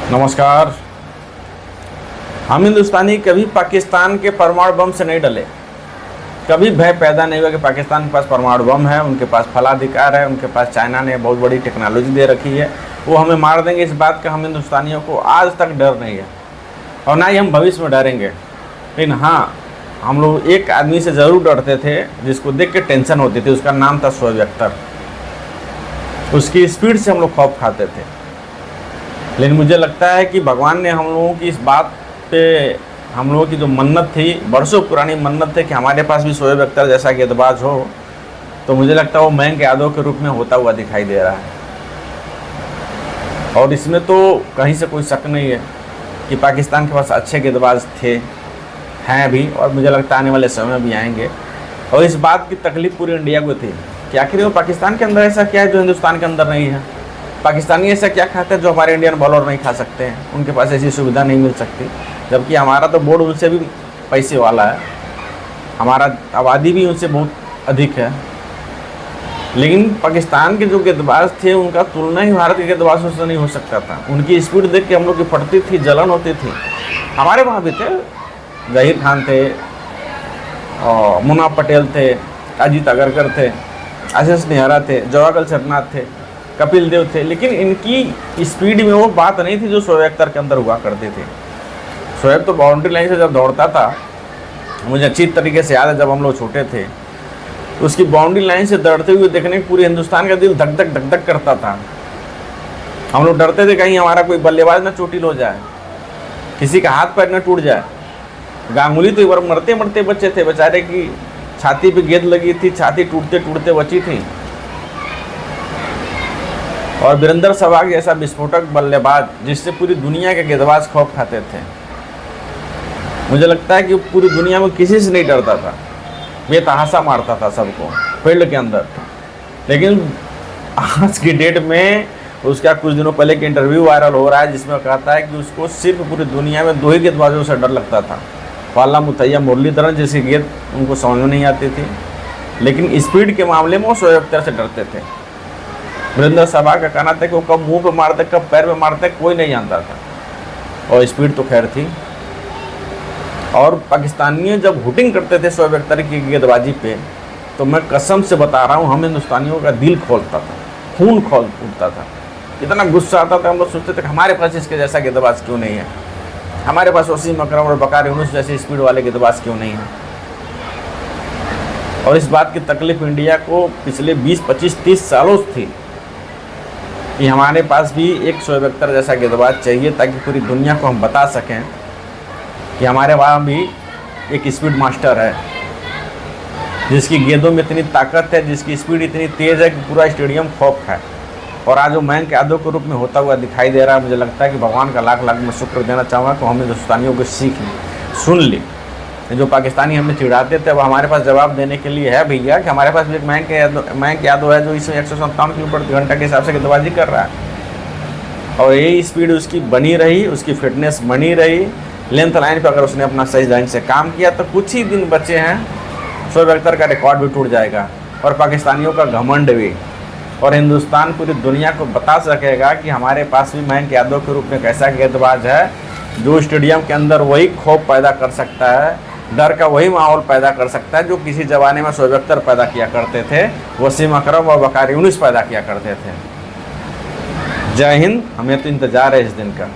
नमस्कार। हम हिंदुस्तानी कभी पाकिस्तान के परमाणु बम से नहीं डले। कभी भय पैदा नहीं हुआ कि पाकिस्तान के पास परमाणु बम है, उनके पास फलाधिकार है, उनके पास चाइना ने बहुत बड़ी टेक्नोलॉजी दे रखी है, वो हमें मार देंगे। इस बात का हम हिंदुस्तानियों को आज तक डर नहीं है और ना ही हम भविष्य में डरेंगे। लेकिन हाँ, हम लोग एक आदमी से ज़रूर डरते थे जिसको देख के टेंशन होती थी। उसका नाम था शोएब अख्तर। उसकी स्पीड से हम लोग खौफ खाते थे। लेकिन मुझे लगता है कि भगवान ने हम लोगों की इस बात पे, हम लोगों की जो मन्नत थी, बरसों पुरानी मन्नत थी कि हमारे पास भी शोएब अख्तर जैसा गेंदबाज हो, तो मुझे लगता है वो मयंक यादव के रूप में होता हुआ दिखाई दे रहा है। और इसमें तो कहीं से कोई शक नहीं है कि पाकिस्तान के पास अच्छे गेंदबाज थे, हैं भी, और मुझे लगता है आने वाले समय में भी आएंगे। और इस बात की तकलीफ पूरी इंडिया को थी कि आखिर वो पाकिस्तान के अंदर ऐसा क्या है जो हिंदुस्तान के अंदर नहीं है। पाकिस्तानी ऐसा क्या खाते हैं जो हमारे इंडियन बॉलर नहीं खा सकते हैं, उनके पास ऐसी सुविधा नहीं मिल सकती। जबकि हमारा तो बोर्ड उनसे भी पैसे वाला है, हमारा आबादी भी उनसे बहुत अधिक है। लेकिन पाकिस्तान के जो गेंदबाज थे उनका तुलना ही भारत के गेंदबाजों से नहीं हो सकता था। उनकी स्पीड देख के हम लोग की फटती थी, जलन होती थी। हमारे वहाँ भी थे, जहीर खान थे, और मुन्ना पटेल थे, अजीत अगरकर थे, आशीष नेहरा थे, जवागल सरनाथ थे, कपिल देव थे। लेकिन इनकी स्पीड में वो बात नहीं थी जो शोएब अख्तर के अंदर हुआ करती थी। शोएब तो बाउंड्री लाइन से जब दौड़ता था, मुझे अच्छी तरीके से याद है, जब हम लोग छोटे थे तो उसकी बाउंड्री लाइन से दौड़ते हुए देखने पूरे हिंदुस्तान का दिल धक धक धक धक करता था। हम लोग डरते थे कहीं हमारा कोई बल्लेबाज ना चोटिल हो जाए, किसी का हाथ पैर न टूट जाए। गांगुली तो एक बार मरते मरते बच्चे थे बेचारे, की छाती पे गेंद लगी थी, छाती टूटते टूटते बची थी। और वीरेंद्र सहवाग जैसा विस्फोटक बल्लेबाज जिससे पूरी दुनिया के गेंदबाज खौफ खाते थे, मुझे लगता है कि पूरी दुनिया में किसी से नहीं डरता था, बेतहाशा मारता था सबको फील्ड के अंदर। लेकिन आज की डेट में उसका कुछ दिनों पहले की इंटरव्यू वायरल हो रहा है जिसमें कहता है कि उसको सिर्फ पूरी दुनिया में 2 ही गेंदबाजों से डर लगता था, वाला मुतैया मुरलीधरन, जिसकी गेंद उनको समझ में नहीं आती थी। लेकिन स्पीड के मामले में वो शोएब अख्तर से डरते थे। वीरेंद्र सहवाग का कहना था कि वो कब मुंह पे मारते कब पैर पे मारते कोई नहीं जानता था, और स्पीड तो खैर थी। और पाकिस्तानी जब हुटिंग करते थे शोएब अख्तर की गेंदबाजी पे, तो मैं कसम से बता रहा हूँ, हम हिंदुस्तानियों का दिल खोलता था, खून खोल उठता था, इतना गुस्सा आता था। हम लोग सोचते थे कि हमारे पास इसके जैसा गेंदबाज क्यों नहीं है, हमारे पास वसीम अकरम और वकार यूनुस जैसे स्पीड वाले गेंदबाज क्यों नहीं है। और इस बात की तकलीफ इंडिया को पिछले 20, 25, 30 सालों से थी कि हमारे पास भी एक शोएब अख्तर जैसा गेंदबाज चाहिए, ताकि पूरी दुनिया को हम बता सकें कि हमारे वहाँ भी एक स्पीड मास्टर है, जिसकी गेंदों में इतनी ताकत है, जिसकी स्पीड इतनी तेज़ है कि पूरा स्टेडियम खौफ है। और आज वो मयंक यादव के रूप में होता हुआ दिखाई दे रहा है। मुझे लगता है कि भगवान का लाख लाख मैं शुक्र देना चाहूँगा कि हम हिंदुस्तानियों को सीख ली, सुन ली। जो पाकिस्तानी हमें चिढ़ाते थे, वो हमारे पास जवाब देने के लिए है भैया कि हमारे पास भी एक मयंक यादव है जो इसमें 157 किलोमीटर घंटा के हिसाब से गेंदबाजी कर रहा है। और यही स्पीड उसकी बनी रही, उसकी फिटनेस बनी रही। लेंथ लाइन पर अगर उसने अपना सही लाइन से काम किया तो कुछ ही दिन बचे हैं, शोएब अख्तर का रिकॉर्ड भी टूट जाएगा और पाकिस्तानियों का घमंड भी। और हिंदुस्तान पूरी दुनिया को बता सकेगा कि हमारे पास भी मयंक यादव के रूप में कैसा गेंदबाज है, जो स्टेडियम के अंदर वही खौफ पैदा कर सकता है, डर का वही माहौल पैदा कर सकता है जो किसी ज़माने में शोएब अख्तर पैदा किया करते थे, वसीम अकरम और वकार यूनुस पैदा किया करते थे। जय हिंद। हमें तो इंतज़ार है इस दिन का।